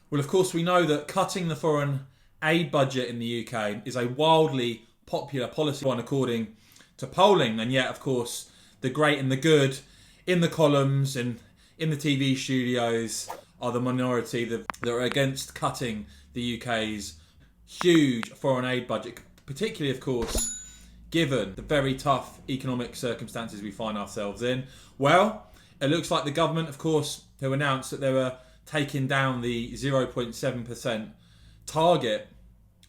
Well, of course, we know that cutting the foreign aid budget in the UK is a wildly popular policy, one according to polling. And yet, of course, the great and the good in the columns and in the TV studios are the minority that are against cutting the UK's huge foreign aid budget, particularly, of course, given the very tough economic circumstances we find ourselves in. Well, it looks like the government, of course, who announced that they were taking down the 0.7% target,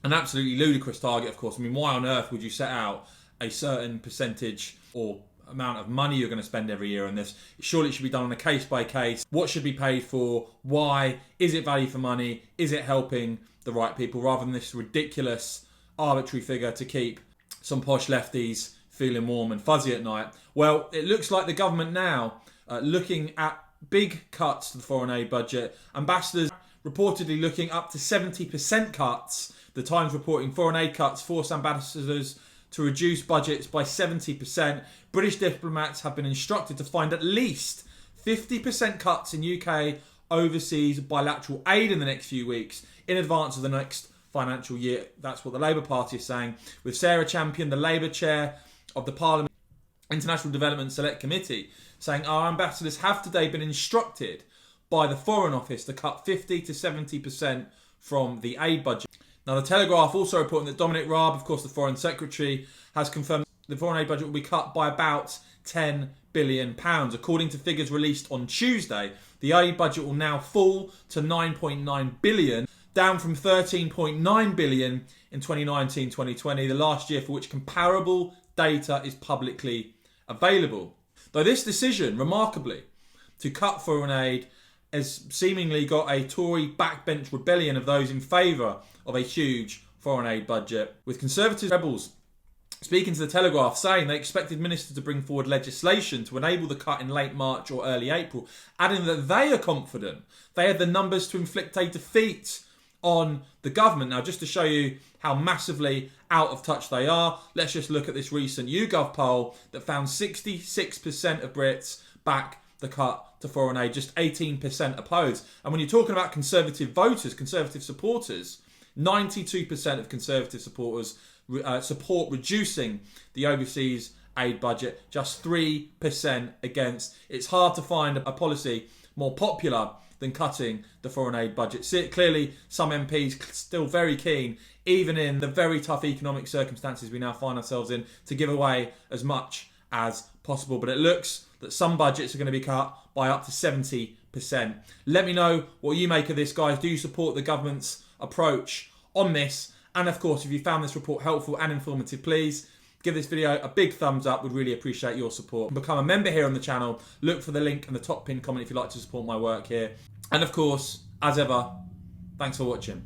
an absolutely ludicrous target, of course. I mean, why on earth would you set out a certain percentage or amount of money you're going to spend every year on this? Surely it should be done on a case by case. What should be paid for? Why? Is it value for money? Is it helping the right people? Rather than this ridiculous arbitrary figure to keep some posh lefties feeling warm and fuzzy at night. Well, it looks like the government now looking at big cuts to the foreign aid budget. Ambassadors reportedly looking up to 70% cuts. The Times reporting foreign aid cuts force ambassadors to reduce budgets by 70%. British diplomats have been instructed to find at least 50% cuts in UK overseas bilateral aid in the next few weeks in advance of the next financial year. That's what the Labour Party is saying, with Sarah Champion, the Labour chair of the Parliament International Development Select Committee, saying our ambassadors have today been instructed by the Foreign Office to cut 50 to 70% from the aid budget. Now, the Telegraph also reporting that Dominic Raab, of course the Foreign Secretary, has confirmed the foreign aid budget will be cut by about £10 billion. According to figures released on Tuesday, the aid budget will now fall to £9.9 billion, down from £13.9 billion in 2019-2020, the last year for which comparable data is publicly available. Though this decision, remarkably, to cut foreign aid has seemingly got a Tory backbench rebellion of those in favour of a huge foreign aid budget, with Conservative rebels speaking to the Telegraph saying they expected ministers to bring forward legislation to enable the cut in late March or early April, adding that they are confident they had the numbers to inflict a defeat on the government. Now, just to show you how massively out of touch they are, let's just look at this recent YouGov poll that found 66% of Brits back the cut to foreign aid, just 18% opposed. And when you're talking about Conservative voters, Conservative supporters, 92% of Conservative supporters support reducing the overseas aid budget, just 3% against. It's hard to find a policy more popular than cutting the foreign aid budget. Clearly, some MPs still very keen, even in the very tough economic circumstances we now find ourselves in, to give away as much as possible. But it looks that some budgets are going to be cut by up to 70%. Let me know what you make of this, guys. Do you support the government's approach on this? And of course, if you found this report helpful and informative, please give this video a big thumbs up. We'd really appreciate your support. Become a member here on the channel. Look for the link in the top pinned comment if you'd like to support my work here. And of course, as ever, thanks for watching.